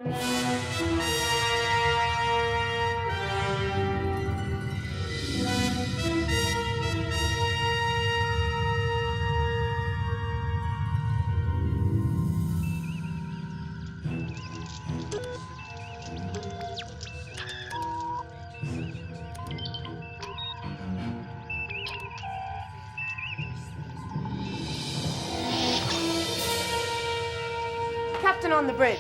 Captain on the bridge.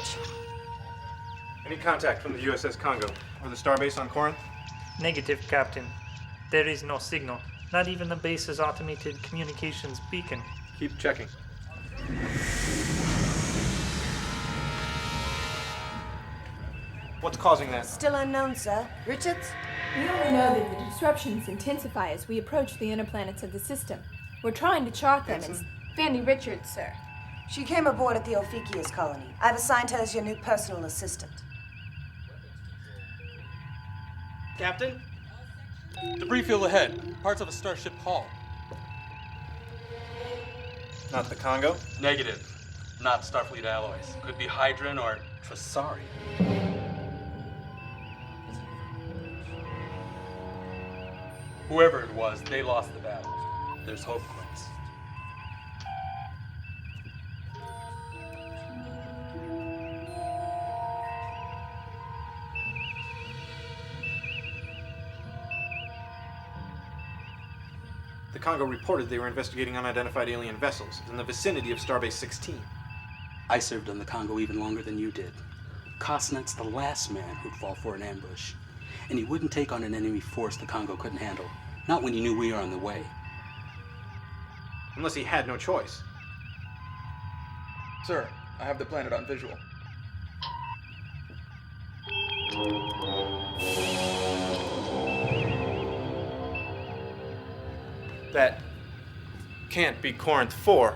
Any contact from the U.S.S. Congo or the starbase on Corinth? Negative, Captain. There is no signal. Not even the base's automated communications beacon. Keep checking. What's causing that? Still unknown, sir. Richards? We only know that the disruptions intensify as we approach the inner planets of the system. We're trying to chart them. It's Fanny Richards, sir. She came aboard at the Ophiuchus colony. I've assigned her as your new personal assistant. Captain? Debris field ahead. Parts of a starship hull. Not the Congo? Negative. Not Starfleet alloys. Could be Hydron or Tressaurian. Whoever it was, they lost the battle. There's hope, Quince. The Congo reported they were investigating unidentified alien vessels in the vicinity of Starbase 16. I served on the Congo even longer than you did. Costnet's the last man who'd fall for an ambush. And he wouldn't take on an enemy force the Congo couldn't handle. Not when he knew we were on the way. Unless he had no choice. Sir, I have the planet on visual. That can't be Corinth 4.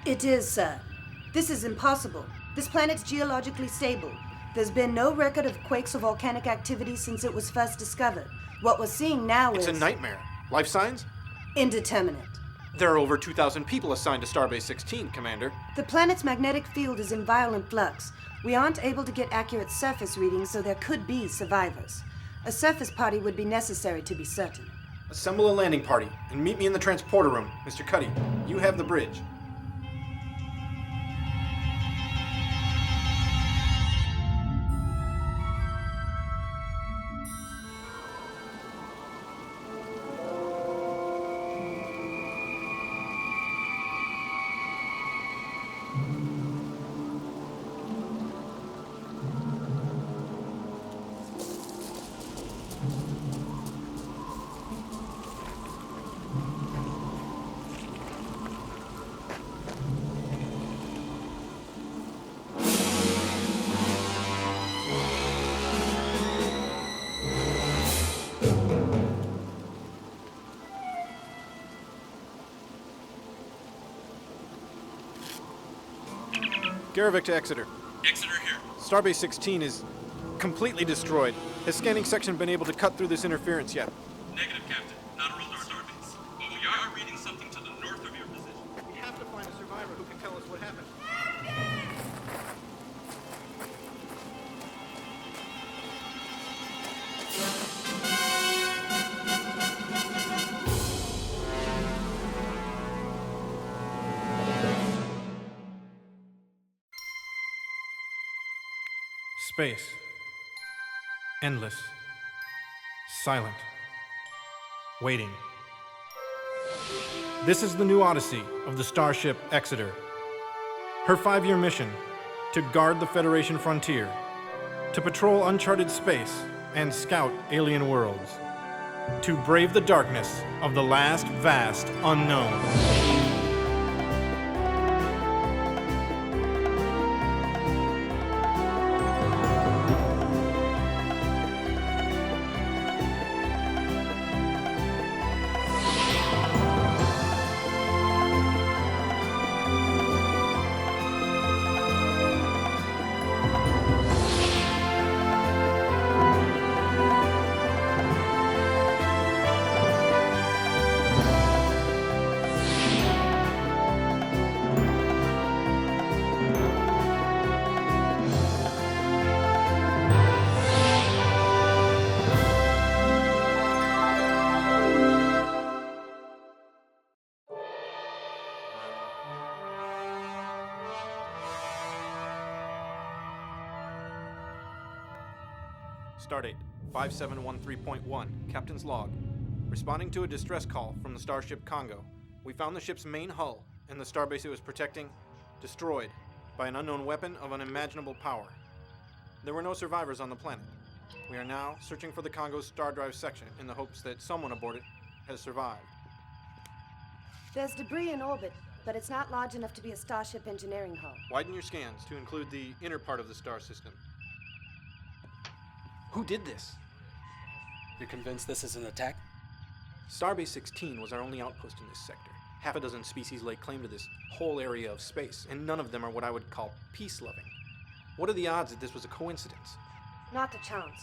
It is, sir. This is impossible. This planet's geologically stable. There's been no record of quakes or volcanic activity since it was first discovered. What we're seeing now is... It's a nightmare. Life signs? Indeterminate. There are over 2,000 people assigned to Starbase 16, Commander. The planet's magnetic field is in violent flux. We aren't able to get accurate surface readings, so there could be survivors. A surface party would be necessary to be certain. Assemble a landing party and meet me in the transporter room. Mr. Cuddy, you have the bridge. Garrovick to Exeter. Exeter here. Starbase 16 is completely destroyed. Has scanning section been able to cut through this interference yet? Negative, Captain. Not around our starbase. But we are reading something to the north of your position. We have to find a survivor who can tell us what happened. Space. Endless. Silent. Waiting. This is the new odyssey of the Starship Exeter. Her 5-year mission: to guard the Federation frontier, to patrol uncharted space and scout alien worlds, to brave the darkness of the last vast unknown. Stardate 5713.1, Captain's Log. Responding to a distress call from the Starship Congo, we found the ship's main hull and the starbase it was protecting destroyed by an unknown weapon of unimaginable power. There were no survivors on the planet. We are now searching for the Congo's star drive section in the hopes that someone aboard it has survived. There's debris in orbit, but it's not large enough to be a Starship engineering hull. Widen your scans to include the inner part of the star system. Who did this? You're convinced this is an attack? Starbase 16 was our only outpost in this sector. Half a dozen species lay claim to this whole area of space, and none of them are what I would call peace-loving. What are the odds that this was a coincidence? Not a chance.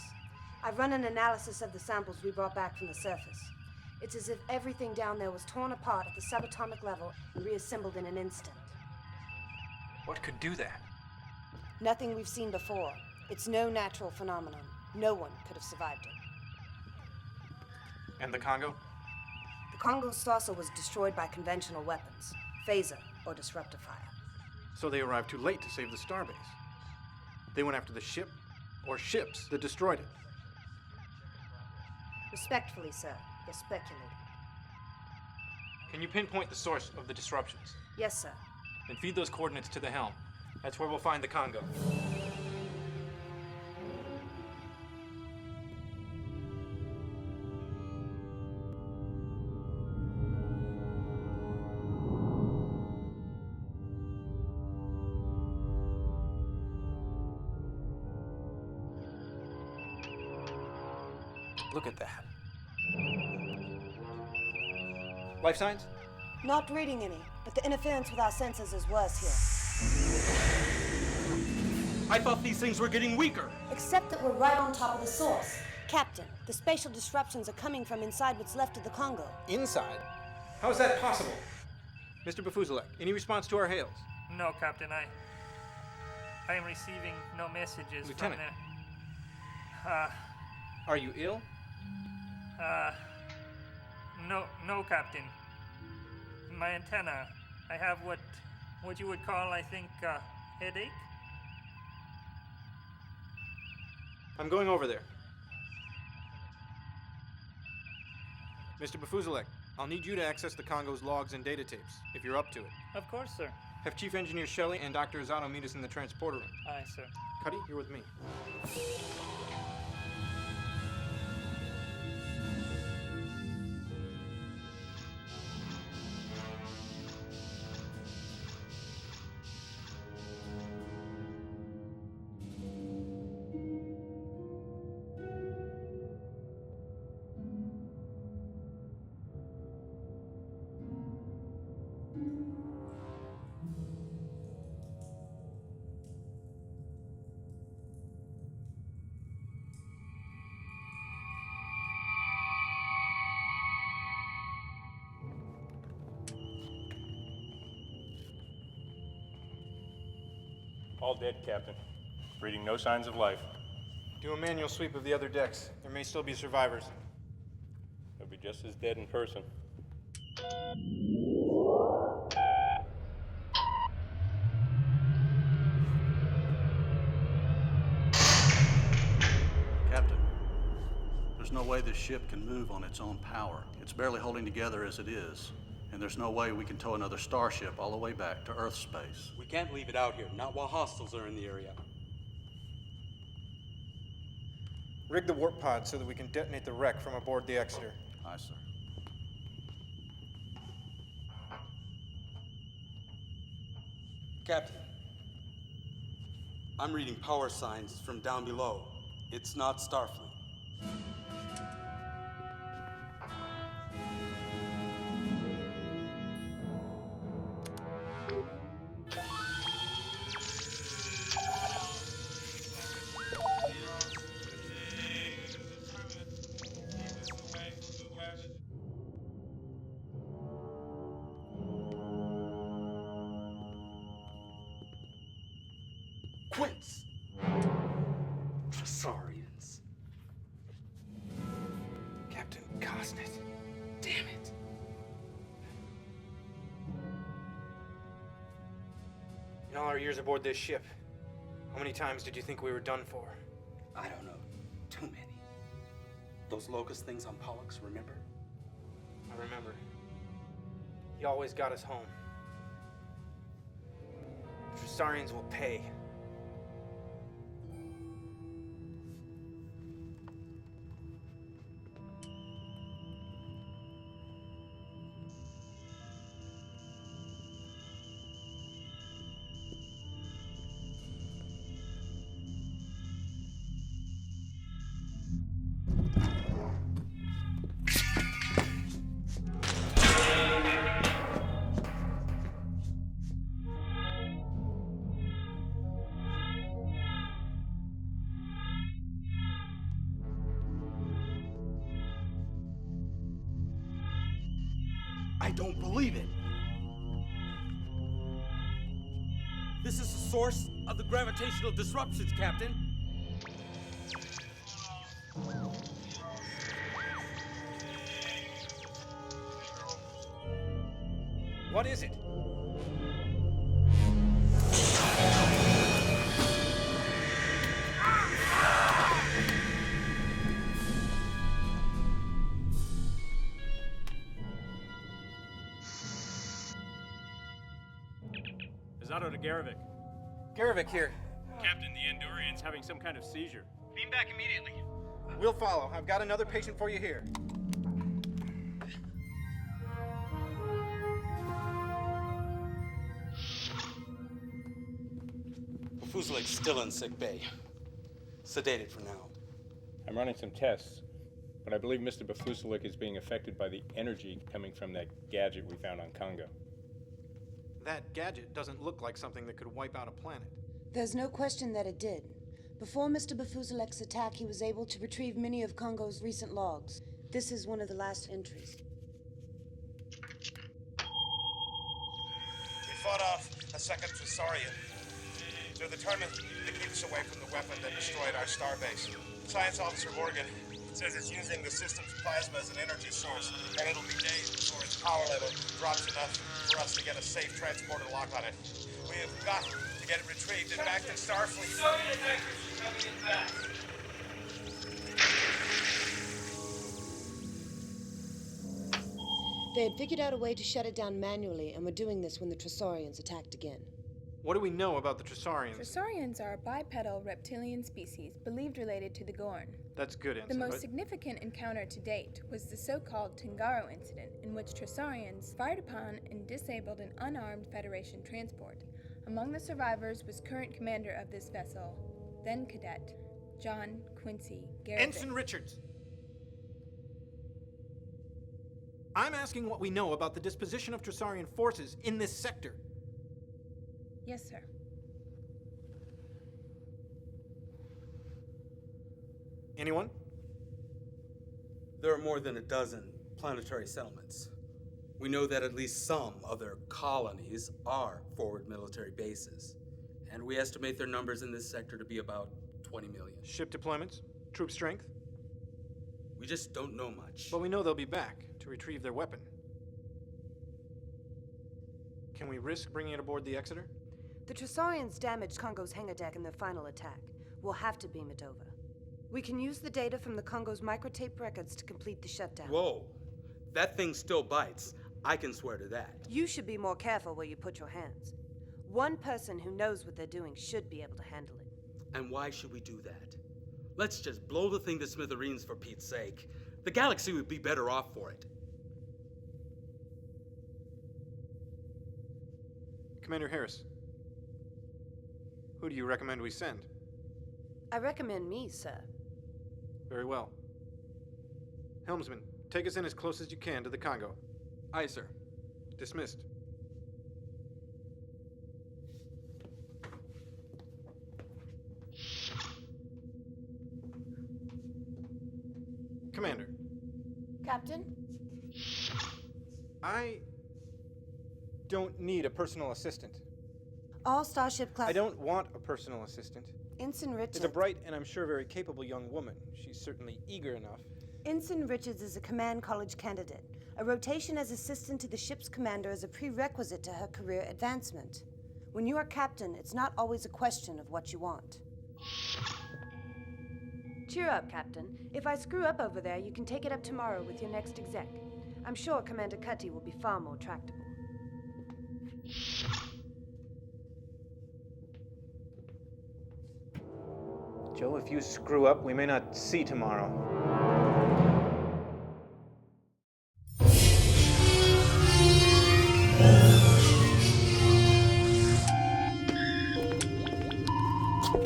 I've run an analysis of the samples we brought back from the surface. It's as if everything down there was torn apart at the subatomic level and reassembled in an instant. What could do that? Nothing we've seen before. It's no natural phenomenon. No one could have survived it. And the Congo? The Congo's saucer was destroyed by conventional weapons, phaser or disruptor fire. So they arrived too late to save the starbase. They went after the ship, or ships, that destroyed it. Respectfully, sir, you're speculating. Can you pinpoint the source of the disruptions? Yes, sir. Then feed those coordinates to the helm. That's where we'll find the Congo. Look at that. Life signs? Not reading any, but the interference with our sensors is worse here. I thought these things were getting weaker. Except that we're right on top of the source. Captain, the spatial disruptions are coming from inside what's left of the Congo. Inside? How is that possible? Mr. Bafuzalek, any response to our hails? No, Captain, I am receiving no messages Lieutenant. from there. Are you ill? No, Captain. My antenna. I have what you would call, I think, headache. I'm going over there. Mr. Bafuzalek, I'll need you to access the Congo's logs and data tapes, if you're up to it. Of course, sir. Have Chief Engineer Shelley and Dr. Azzato meet us in the transporter room. Aye, sir. Cuddy, you're with me. All dead, Captain. Reading no signs of life. Do a manual sweep of the other decks. There may still be survivors. They'll be just as dead in person. Captain, there's no way this ship can move on its own power. It's barely holding together as it is. And there's no way we can tow another starship all the way back to Earth space. We can't leave it out here, not while hostiles are in the area. Rig the warp pod so that we can detonate the wreck from aboard the Exeter. Aye, sir. Captain, I'm reading power signs from down below. It's not Starfleet. Quince! Tressaurians. Captain Cosnet. Damn it. In all our years aboard this ship, how many times did you think we were done for? I don't know. Too Too many. Those locust things on Pollux, remember? I remember. He always got us home. Tressaurians will pay. I don't believe it. This is the source of the gravitational disruptions, Captain. What is it? Otto to Garrovick. Garrovick here. Captain, the Andorian's having some kind of seizure. Beam back immediately. We'll follow. I've got another patient for you here. Fuselik's still in sick bay. Sedated for now. I'm running some tests, but I believe Mr. Bafuselik is being affected by the energy coming from that gadget we found on Congo. That gadget doesn't look like something that could wipe out a planet. There's no question that it did. Before Mr. Bafuselik's attack, he was able to retrieve many of Congo's recent logs. This is one of the last entries. We fought off a second Tressaurian. They're determined to keep us away from the weapon that destroyed our starbase. Science Officer Morgan says it's using the system's plasma as an energy source, and it'll be days before its power level drops enough for us to get a safe transporter lock on it. We have got to get it retrieved and back to Starfleet. Soviet detectives coming in fast. They had figured out a way to shut it down manually and were doing this when the Tressaurians attacked again. What do we know about the Tressaurians? Tressaurians are a bipedal reptilian species believed related to the Gorn. That's good, Ensign. The most significant encounter to date was the so-called Tengaro incident, in which Tressaurians fired upon and disabled an unarmed Federation transport. Among the survivors was current commander of this vessel, then cadet, John Quincy Garrovick. Ensign Richards! I'm asking what we know about the disposition of Tressaurian forces in this sector. Yes, sir. Anyone? There are more than a dozen planetary settlements. We know that at least some of their colonies are forward military bases, and we estimate their numbers in this sector to be about 20 million. Ship deployments? Troop strength? We just don't know much. But we know they'll be back to retrieve their weapon. Can we risk bringing it aboard the Exeter? The Tressaurians damaged Congo's hangar deck in their final attack. We'll have to beam it over. We can use the data from the Congo's microtape records to complete the shutdown. Whoa, that thing still bites. I can swear to that. You should be more careful where you put your hands. One person who knows what they're doing should be able to handle it. And why should we do that? Let's just blow the thing to smithereens for Pete's sake. The galaxy would be better off for it. Commander Harris, who do you recommend we send? I recommend me, sir. Very well. Helmsman, take us in as close as you can to the Congo. Aye, sir. Dismissed. Commander. Captain? I don't need a personal assistant. All Starship class... I don't want a personal assistant. Ensign Richards... It's a bright and I'm sure very capable young woman. She's certainly eager enough. Ensign Richards is a command college candidate. A rotation as assistant to the ship's commander is a prerequisite to her career advancement. When you are captain, it's not always a question of what you want. Cheer up, Captain. If I screw up over there, you can take it up tomorrow with your next exec. I'm sure Commander Cutty will be far more tractable. Joe, if you screw up, we may not see tomorrow.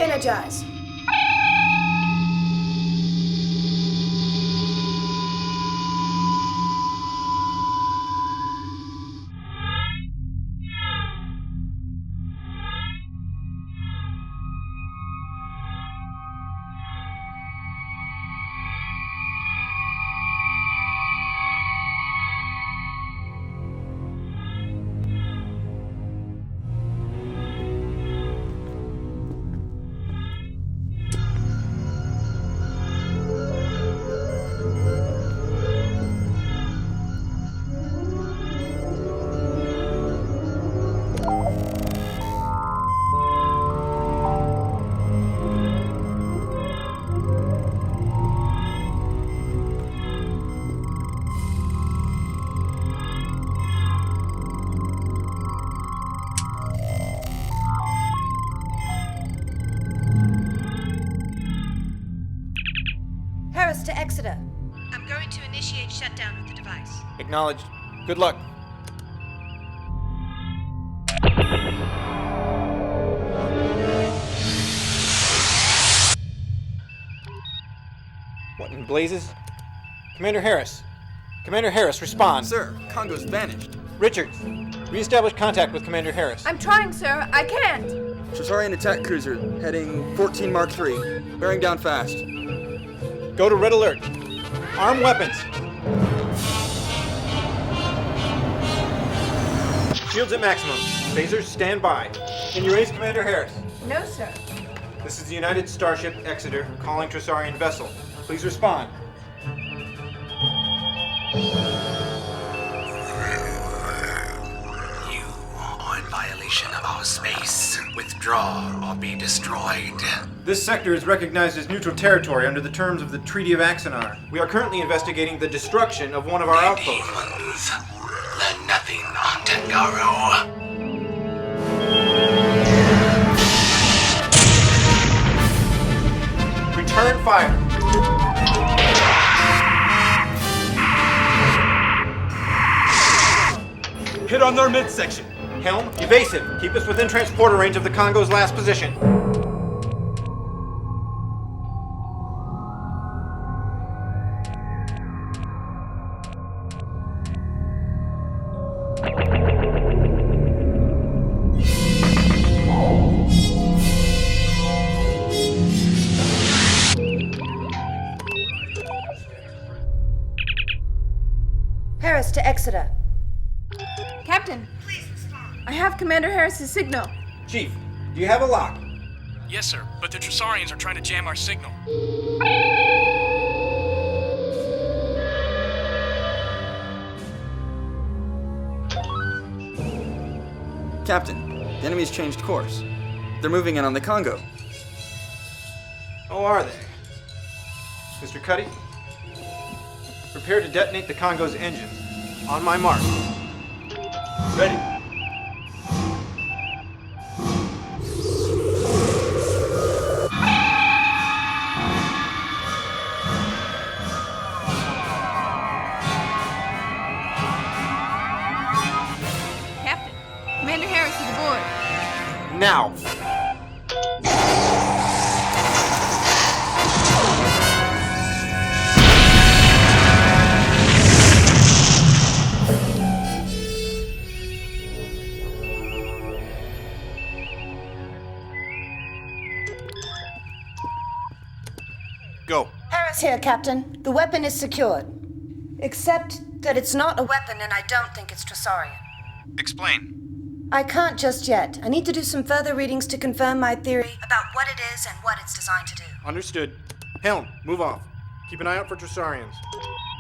Energize. To Exeter. I'm going to initiate shutdown of the device. Acknowledged. Good luck. What in blazes? Commander Harris. Commander Harris, respond. Sir, Congo's vanished. Richards, reestablish contact with Commander Harris. I'm trying, sir. I can't. Tressaurian attack cruiser, heading 14 Mark III. Bearing down fast. Go to red alert. Arm weapons. Shields at maximum. Phasers stand by. Can you raise Commander Harris? No, sir. This is the United Starship Exeter calling Tressaurian vessel. Please respond. You are in violation of our space. Withdraw or be destroyed. This sector is recognized as neutral territory under the terms of the Treaty of Axanar. We are currently investigating the destruction of one of our outposts. Demons learn nothing on Tengaro. Return fire. Hit on their midsection. Helm, evasive. Keep us within transporter range of the Congo's last position. Harris to Exeter. Captain. Please respond. I have Commander Harris's signal. Chief, do you have a lock? Yes, sir, but the Tressaurians are trying to jam our signal. Captain, the enemy's changed course. They're moving in on the Congo. Oh, are they? Mr. Cuddy? Prepare to detonate the Congo's engines. On my mark. Ready. Captain, Commander Harris is aboard. Now. Go. Harris here, Captain. The weapon is secured. Except that it's not a weapon and I don't think it's Tressaurian. Explain. I can't just yet. I need to do some further readings to confirm my theory about what it is and what it's designed to do. Understood. Helm, move off. Keep an eye out for Tressaurians.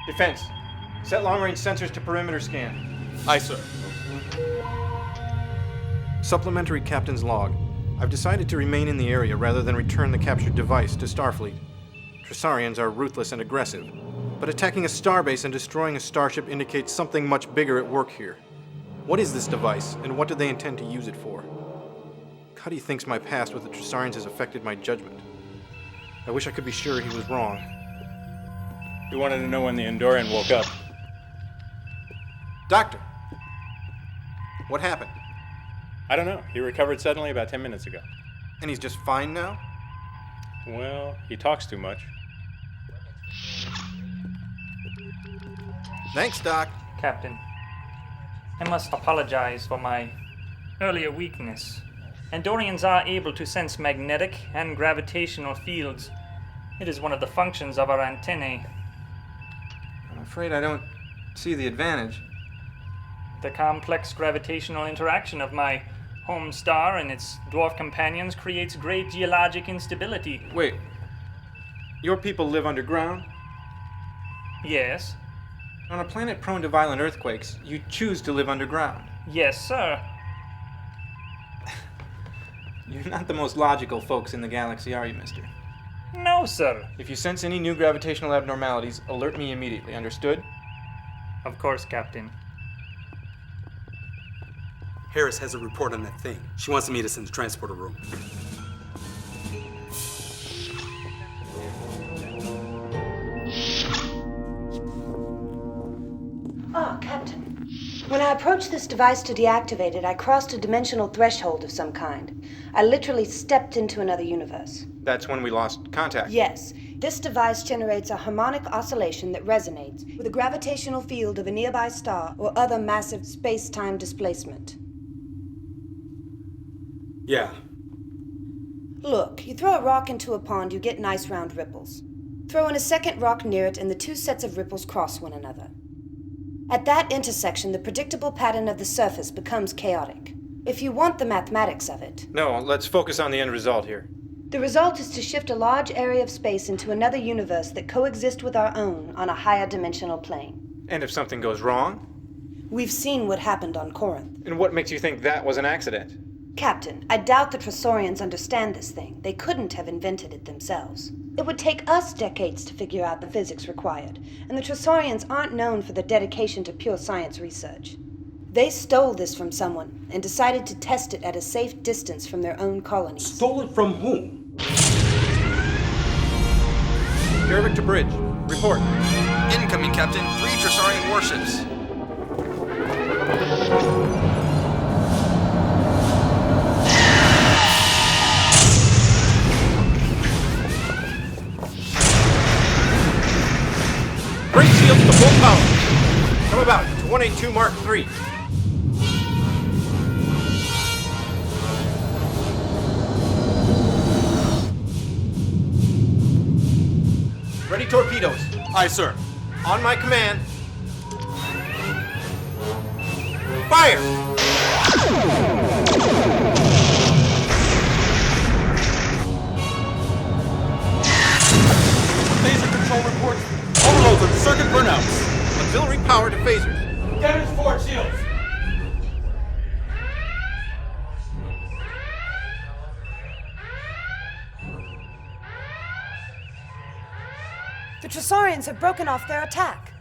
Defense, set long-range sensors to perimeter scan. Aye, sir. Supplementary Captain's log. I've decided to remain in the area rather than return the captured device to Starfleet. Tressaurians are ruthless and aggressive, but attacking a starbase and destroying a starship indicates something much bigger at work here. What is this device, and what do they intend to use it for? Cuddy thinks my past with the Tressaurians has affected my judgment. I wish I could be sure he was wrong. You wanted to know when the Andorian woke up. Doctor! What happened? I don't know. He recovered suddenly about 10 minutes ago. And he's just fine now? Well, he talks too much. Thanks, Doc. Captain, I must apologize for my earlier weakness. Andorians are able to sense magnetic and gravitational fields. It is one of the functions of our antennae. I'm afraid I don't see the advantage. The complex gravitational interaction of my home star and its dwarf companions creates great geologic instability. Wait. Your people live underground? Yes. On a planet prone to violent earthquakes, you choose to live underground. Yes, sir. You're not the most logical folks in the galaxy, are you, mister? No, sir. If you sense any new gravitational abnormalities, alert me immediately, understood? Of course, Captain. Harris has a report on that thing. She wants to meet us in the transporter room. Ah, Captain. When I approached this device to deactivate it, I crossed a dimensional threshold of some kind. I literally stepped into another universe. That's when we lost contact. Yes. This device generates a harmonic oscillation that resonates with the gravitational field of a nearby star or other massive space-time displacement. Yeah. Look, you throw a rock into a pond, you get nice round ripples. Throw in a second rock near it, and the two sets of ripples cross one another. At that intersection, the predictable pattern of the surface becomes chaotic. If you want the mathematics of it... No, let's focus on the end result here. The result is to shift a large area of space into another universe that coexists with our own on a higher dimensional plane. And if something goes wrong? We've seen what happened on Corinth. And what makes you think that was an accident? Captain, I doubt the Tressaurians understand this thing. They couldn't have invented it themselves. It would take us decades to figure out the physics required, and the Tressaurians aren't known for their dedication to pure science research. They stole this from someone and decided to test it at a safe distance from their own colonies. Stole it from whom? Garrovick to bridge. Report. Incoming, Captain. 3 Tressaurian warships. Brake shields to full power. Come about to 182 Mark III. Ready torpedoes. Aye, sir. On my command. Fire! Phaser control reports. Overloads and circuit burnouts. Auxiliary power to phasers. Damage forward shields. The Tressaurians have broken off their attack.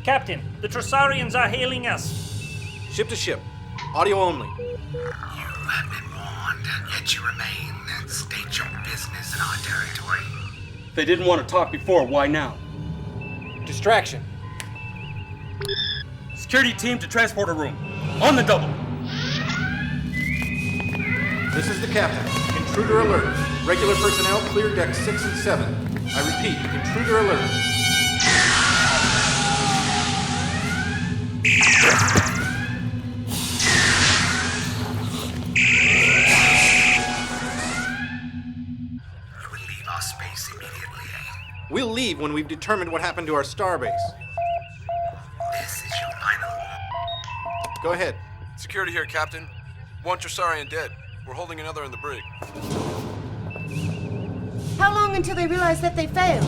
Captain, the Tressaurians are hailing us. Ship to ship. Audio only. You have been warned, yet you remain. State your business in our territory. They didn't want to talk before. Why now? Distraction. Security team to transporter room. On the double. This is the captain. Intruder alert. Regular personnel clear decks 6 and 7. I repeat, intruder alert. Space immediately. We'll leave when we've determined what happened to our starbase. This is your final. Go ahead. Security here, Captain. One Tressaurian dead. We're holding another in the brig. How long until they realize that they failed?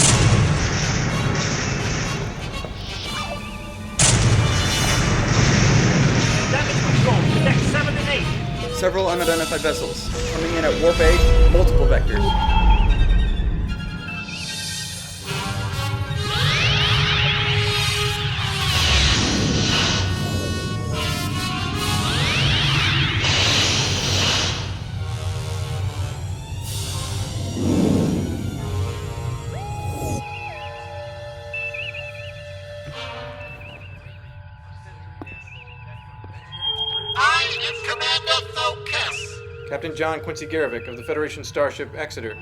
Damage control, deck 7 and 8. Several unidentified vessels. Coming in at warp 8, multiple vectors. Captain John Quincy Garrovick of the Federation Starship Exeter.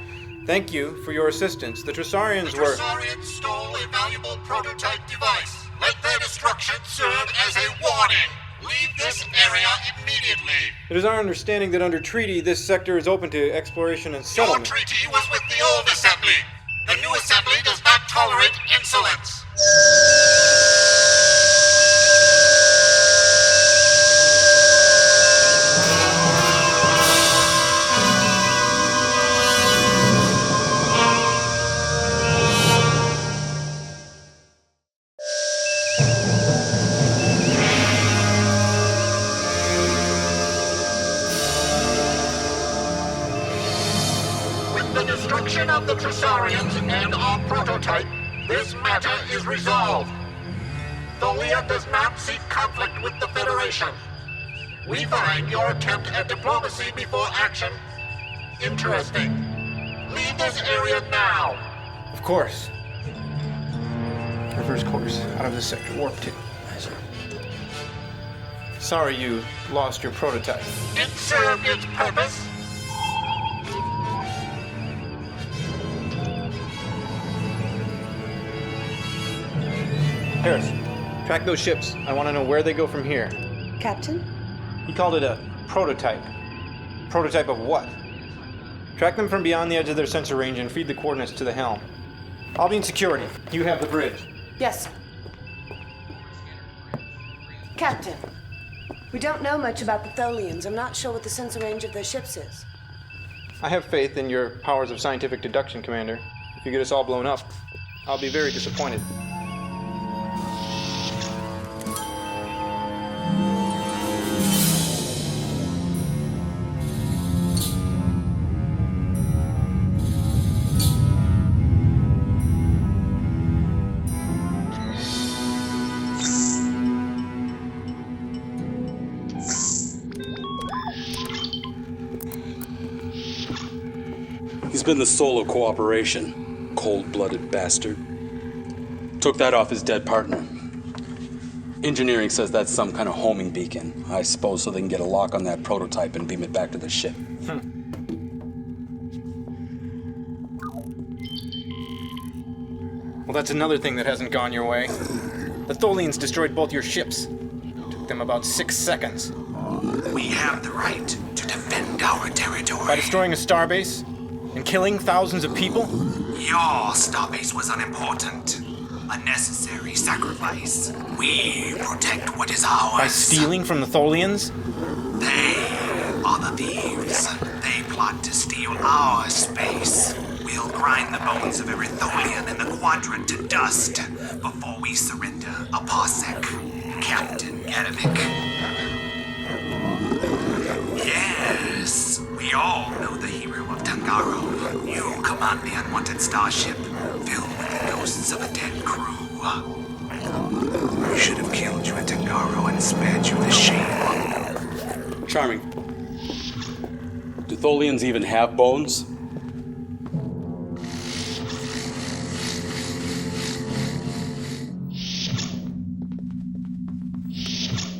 Thank you for your assistance. The Tressaurians were... Tressaurians stole a valuable prototype device. Let their destruction serve as a warning. Leave this area immediately. It is our understanding that under treaty, this sector is open to exploration and settlement. Your treaty was with the old assembly. The new assembly does not tolerate insolence. Of the Tressaurians and our prototype, this matter is resolved. Tholia does not seek conflict with the Federation. We find your attempt at diplomacy before action interesting. Leave this area now. Of course. Reverse course, out of this sector, warp 2. Sorry you lost your prototype. It served its purpose. Harris, track those ships. I want to know where they go from here. Captain? He called it a prototype. Prototype of what? Track them from beyond the edge of their sensor range and feed the coordinates to the helm. I'll be in security. You have the bridge. Yes, sir. Captain, we don't know much about the Tholians. I'm not sure what the sensor range of their ships is. I have faith in your powers of scientific deduction, Commander. If you get us all blown up, I'll be very disappointed. He's been the soul of cooperation, cold-blooded bastard. Took that off his dead partner. Engineering says that's some kind of homing beacon. I suppose so they can get a lock on that prototype and beam it back to the ship. Well, that's another thing that hasn't gone your way. The Tholians destroyed both your ships. Took them about 6 seconds. We have the right to defend our territory. By destroying a starbase? And killing thousands of people? Your starbase was unimportant. A necessary sacrifice. We protect what is ours. By stealing from the Tholians? They are the thieves. They plot to steal our space. We'll grind the bones of every Tholian in the quadrant to dust before we surrender a parsec. Captain Garrovick. Yes, we all know the hero of Tangaro. You command the unwanted starship, filled with the ghosts of a dead crew. We should have killed you at Tangaro and spared you the shame. Charming. Do Tholians even have bones?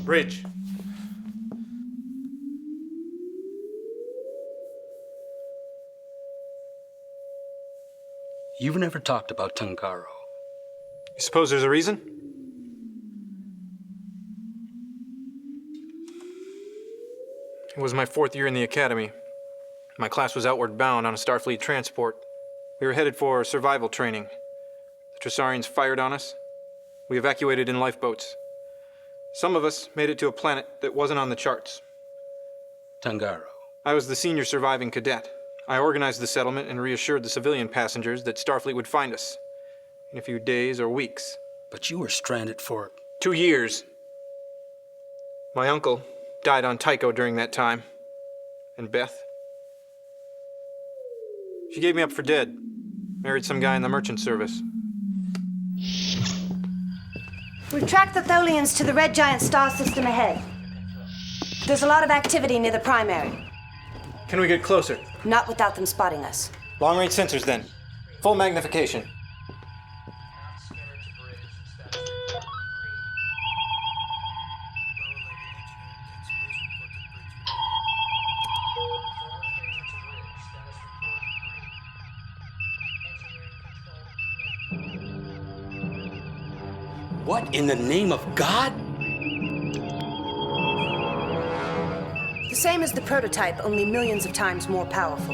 Bridge. You've never talked about Tangaro. You suppose there's a reason? It was my 4th year in the academy. My class was outward bound on a Starfleet transport. We were headed for survival training. The Tressaurians fired on us. We evacuated in lifeboats. Some of us made it to a planet that wasn't on the charts. Tangaro. I was the senior surviving cadet. I organized the settlement and reassured the civilian passengers that Starfleet would find us in a few days or weeks. But you were stranded for 2 years. My uncle died on Tycho during that time. And Beth? She gave me up for dead. Married some guy in the merchant service. We've tracked the Tholians to the red giant star system ahead. There's a lot of activity near the primary. Can we get closer? Not without them spotting us. Long-range sensors, then. Full magnification. What in the name of God? The same as the prototype, only millions of times more powerful.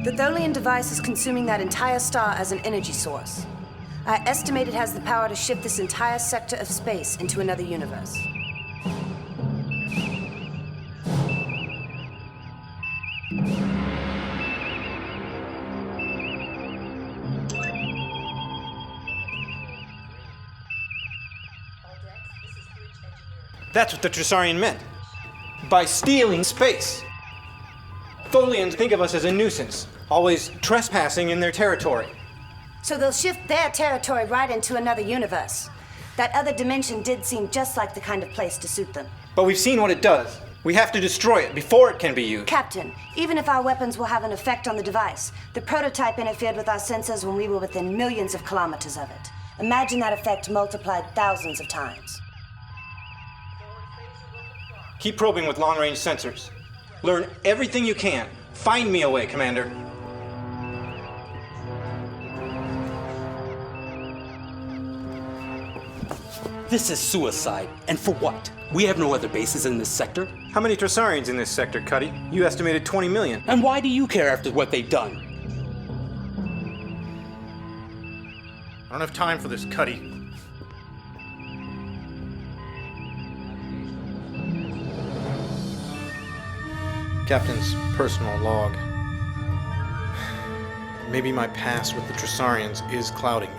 The Tholian device is consuming that entire star as an energy source. I estimate it has the power to shift this entire sector of space into another universe. That's what the Tressaurian meant. By stealing space. Tholians think of us as a nuisance, always trespassing in their territory. So they'll shift their territory right into another universe. That other dimension did seem just like the kind of place to suit them. But we've seen what it does. We have to destroy it before it can be used. Captain, even if our weapons will have an effect on the device, the prototype interfered with our sensors when we were within millions of kilometers of it. Imagine that effect multiplied thousands of times. Keep probing with long-range sensors. Learn everything you can. Find me a way, Commander. This is suicide. And for what? We have no other bases in this sector. How many Tressaurians in this sector, Cuddy? You estimated 20 million. And why do you care after what they've done? I don't have time for this, Cuddy. Captain's personal log. Maybe my past with the Tressaurians is clouding me.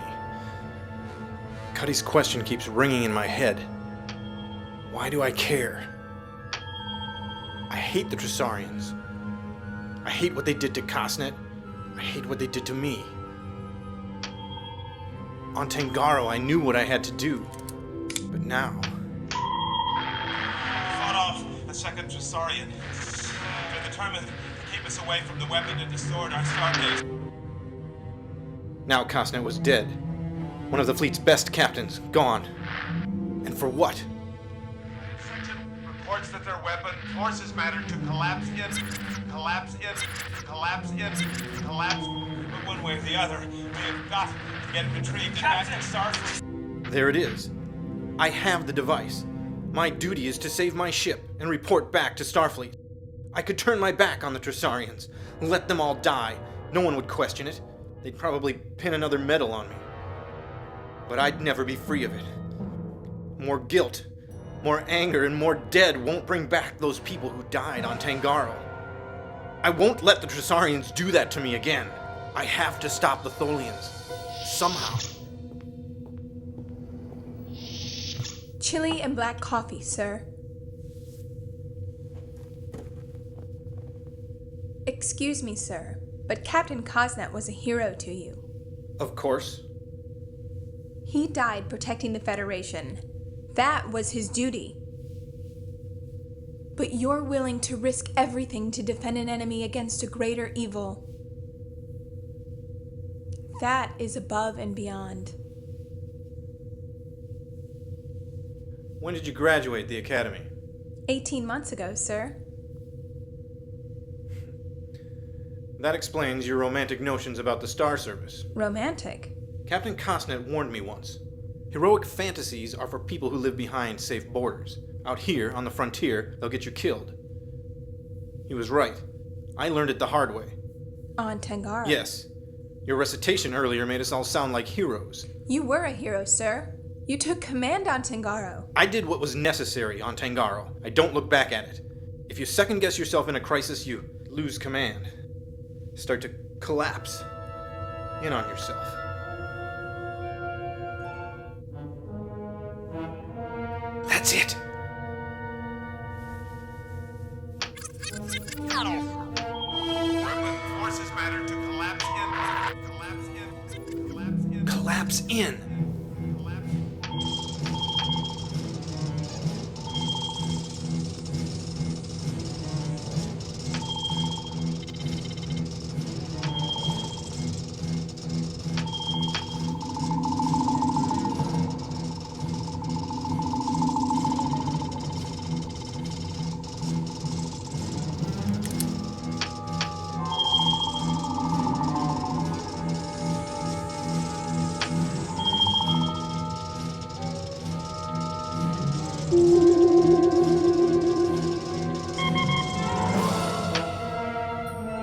Cuddy's question keeps ringing in my head. Why do I care? I hate the Tressaurians. I hate what they did to Cosnet. I hate what they did to me. On Tangaro, I knew what I had to do. But now... Fought off a second Tressaurian. They're determined to keep us away from the weapon that destroyed our starbase. Now Cosnet was dead. One of the fleet's best captains, gone. And for what? Reports that their weapon forces matter to collapse in. But one way or the other, we have got to get it retrieved and back to Starfleet. There it is. I have the device. My duty is to save my ship and report back to Starfleet. I could turn my back on the Tressaurians, let them all die. No one would question it. They'd probably pin another medal on me. But I'd never be free of it. More guilt, more anger, and more dead won't bring back those people who died on Tangaro. I won't let the Tressaurians do that to me again. I have to stop the Tholians. Somehow. Chili and black coffee, sir. Excuse me, sir, but Captain Cosnet was a hero to you. Of course. He died protecting the Federation. That was his duty. But you're willing to risk everything to defend an enemy against a greater evil. That is above and beyond. When did you graduate the academy? 18 months ago, sir. That explains your romantic notions about the Star Service. Romantic? Captain Cosnet warned me once. Heroic fantasies are for people who live behind safe borders. Out here, on the frontier, they'll get you killed. He was right. I learned it the hard way. On Tangaro? Yes. Your recitation earlier made us all sound like heroes. You were a hero, sir. You took command on Tangaro. I did what was necessary on Tangaro. I don't look back at it. If you second guess yourself in a crisis, you lose command. Start to collapse in on yourself. That's it. Forces matter to collapse in. Collapse in.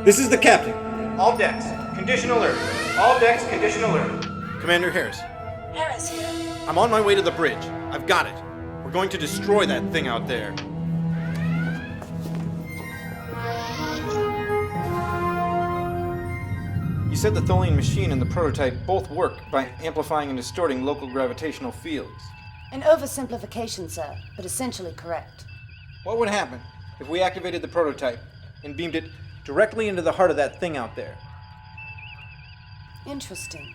This is the captain. All decks, condition alert. All decks, condition alert. Commander Harris. Harris here. I'm on my way to the bridge. I've got it. We're going to destroy that thing out there. You said the Tholian machine and the prototype both work by amplifying and distorting local gravitational fields. An oversimplification, sir, but essentially correct. What would happen if we activated the prototype and beamed it directly into the heart of that thing out there? Interesting.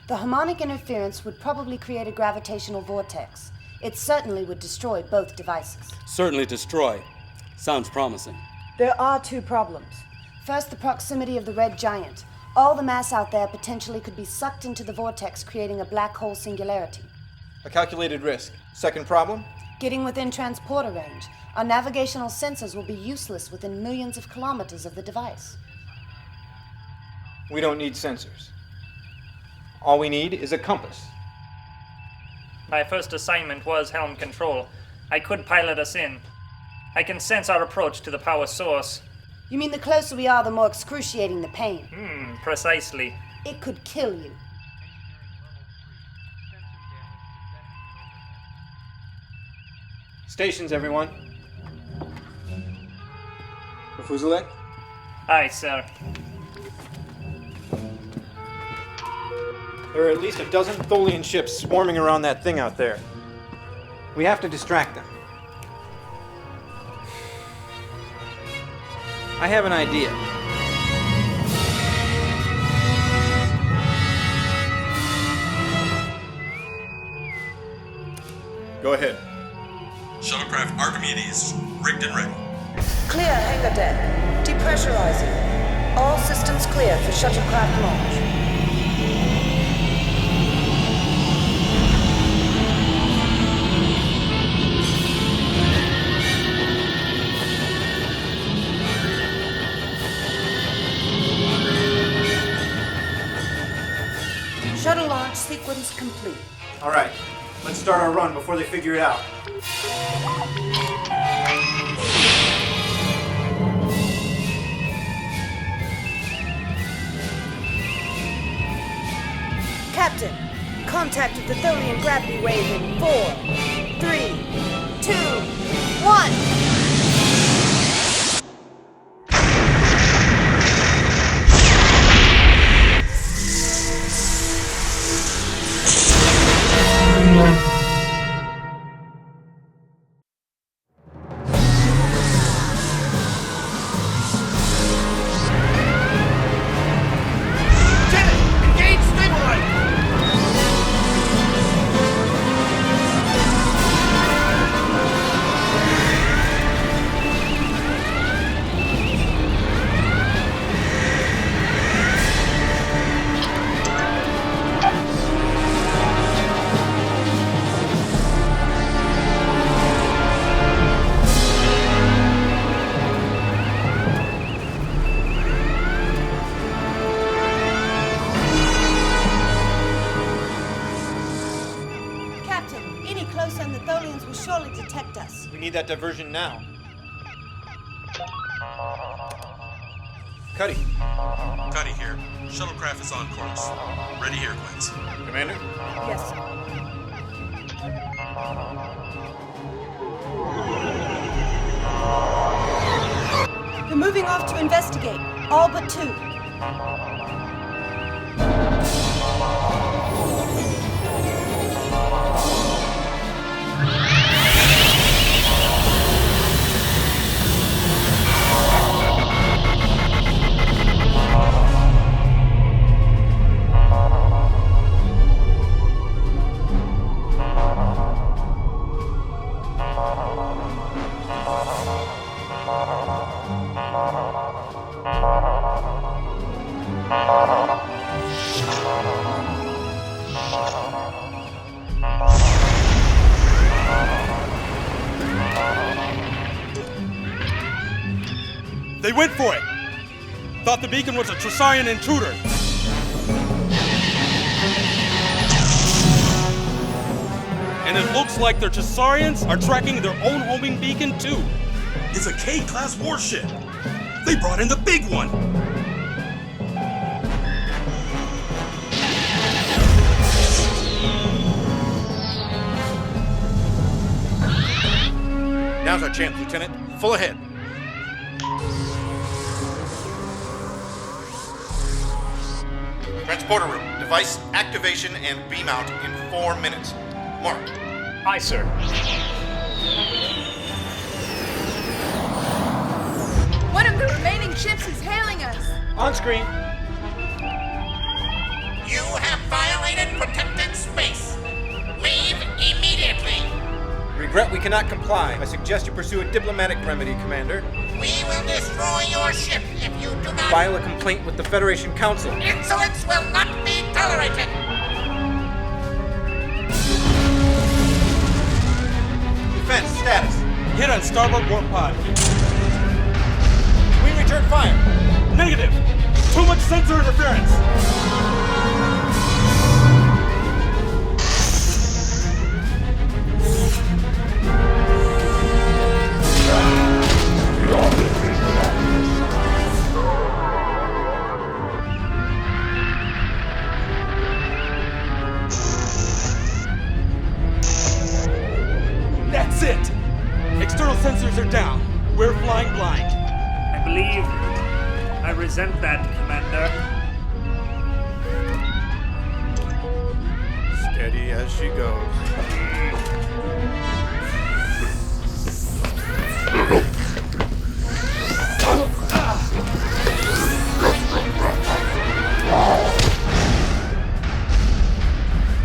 The harmonic interference would probably create a gravitational vortex. It certainly would destroy both devices. Certainly destroy. Sounds promising. There are two problems. First, the proximity of the red giant. All the mass out there potentially could be sucked into the vortex, creating a black hole singularity. A calculated risk. Second problem? Getting within transporter range. Our navigational sensors will be useless within millions of kilometers of the device. We don't need sensors. All we need is a compass. My first assignment was helm control. I could pilot us in. I can sense our approach to the power source. You mean the closer we are, the more excruciating the pain? Precisely. It could kill you. Stations, everyone. Fuzilek? Aye, sir. There are at least a dozen Tholian ships swarming around that thing out there. We have to distract them. I have an idea. Go ahead. Shuttlecraft Archimedes, rigged and ready. Clear hangar deck. Depressurizing. All systems clear for shuttlecraft launch. Shuttle launch sequence complete. All right, let's start our run before they figure it out. Captain, contacted the Tholian gravity wave in 4, 3, 2, 1. We need that diversion now. Cuddy. Cuddy here. Shuttlecraft is on course. Ready here, Quince. Commander? Yes, sir. They're moving off to investigate, all but two. They went for it! Thought the beacon was a Tressaurian intruder! And it looks like their Tressaurians are tracking their own homing beacon too! It's a K-class warship! They brought in the big one! Now's our chance, Lieutenant. Full ahead. Transporter room. Device activation and beam out in 4 minutes. Mark. Aye, sir. One of the remaining ships is hailing us. On screen. You have violated protected space. Leave immediately. Regret we cannot comply. I suggest you pursue a diplomatic remedy, Commander. We will destroy your ship if you do not... File a complaint with the Federation Council. Insolence will not be tolerated. Defense status. Hit on starboard warp pod. We return fire. Negative. Too much sensor interference. That's it! External sensors are down. We're flying blind. I believe I resent that, Commander. Steady as she goes.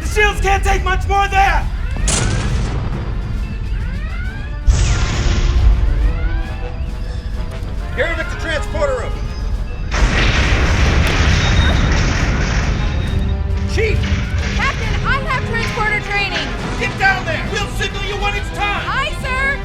The shields can't take much more there! Garrovick to transporter room. Chief! Captain, I have transporter training. Get down there! We'll signal you when it's time! Aye, sir.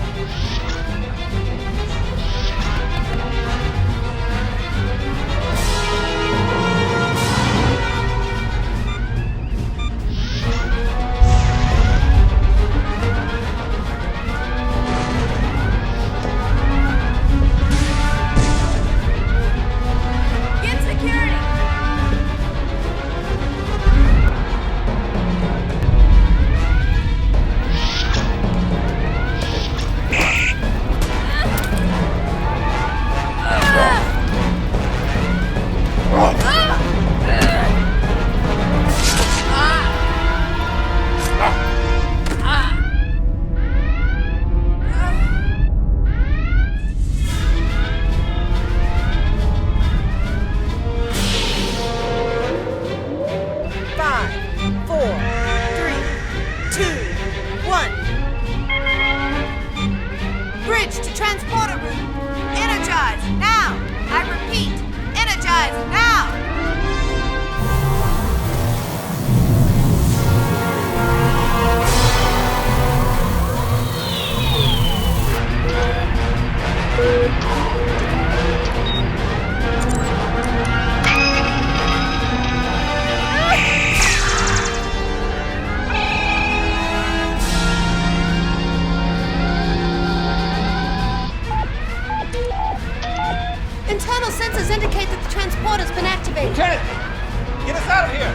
Get us out of here!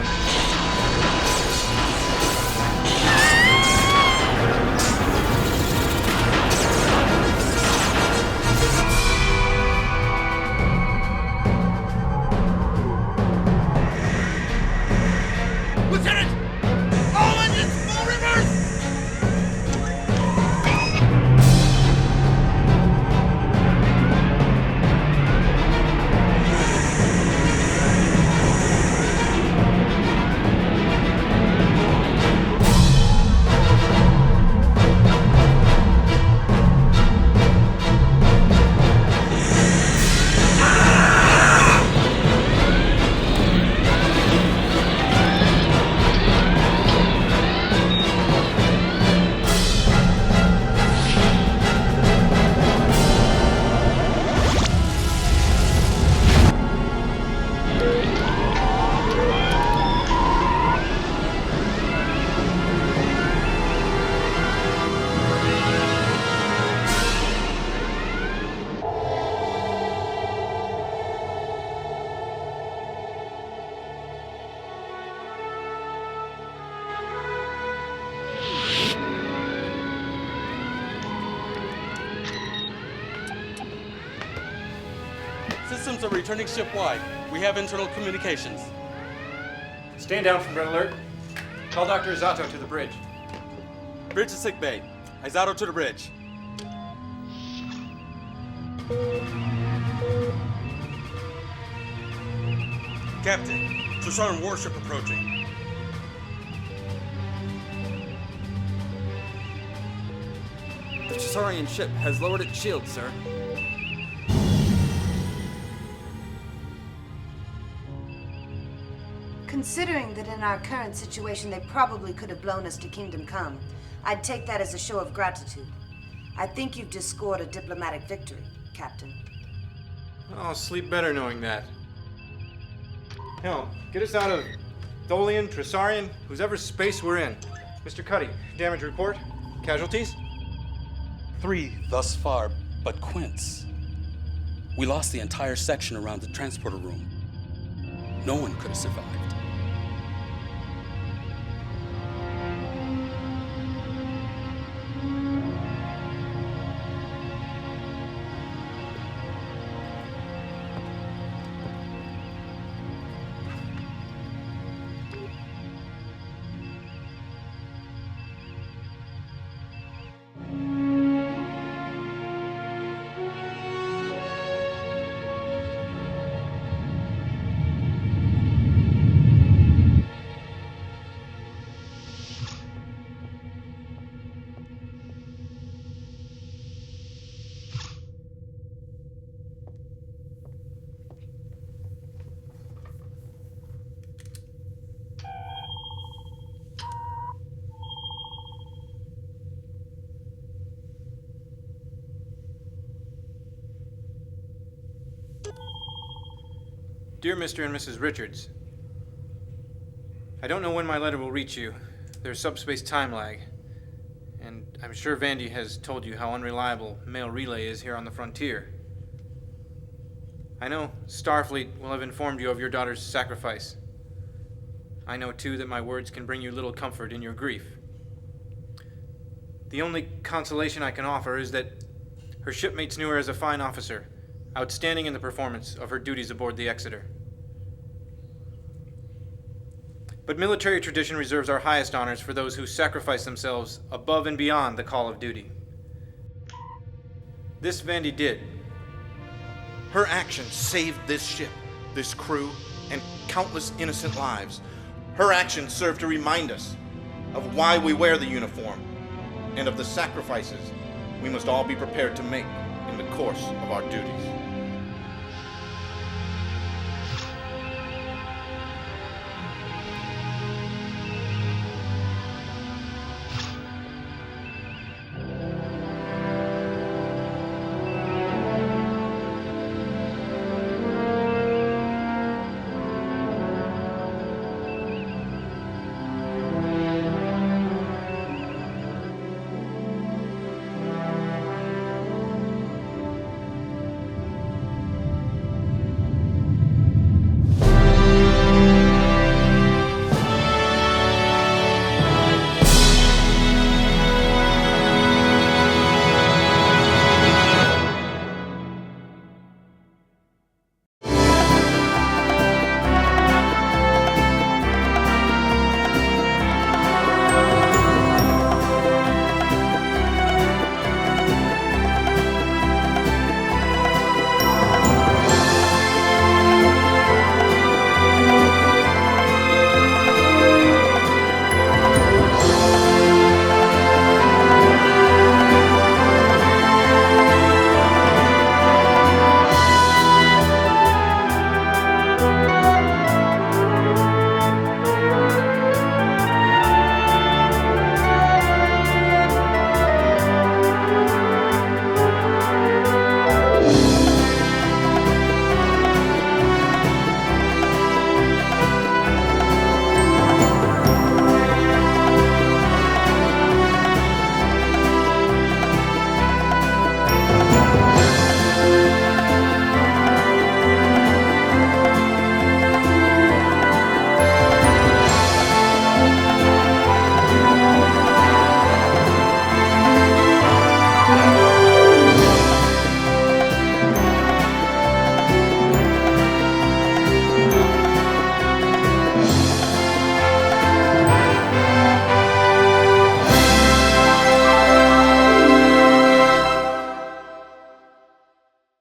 systems are returning ship-wide. We have internal communications. Stand down from red alert. Call Dr. Izato to the bridge. Bridge to sick bay. Izato to the bridge. Captain, Tressaurian warship approaching. The Tressaurian ship has lowered its shield, sir. Considering that in our current situation they probably could have blown us to Kingdom Come, I'd take that as a show of gratitude. I think you've just scored a diplomatic victory, Captain. I'll sleep better knowing that. Hell, get us out of Tholian, Tressaurian, whose ever space we're in. Mr. Cuddy, damage report? Casualties? 3 thus far, but Quince. We lost the entire section around the transporter room. No one could have survived. Dear Mr. and Mrs. Richards, I don't know when my letter will reach you. There's subspace time lag. And I'm sure Vandy has told you how unreliable mail relay is here on the frontier. I know Starfleet will have informed you of your daughter's sacrifice. I know, too, that my words can bring you little comfort in your grief. The only consolation I can offer is that her shipmates knew her as a fine officer, outstanding in the performance of her duties aboard the Exeter. But military tradition reserves our highest honors for those who sacrifice themselves above and beyond the call of duty. This Vandy did. Her actions saved this ship, this crew, and countless innocent lives. Her actions serve to remind us of why we wear the uniform and of the sacrifices we must all be prepared to make in the course of our duties.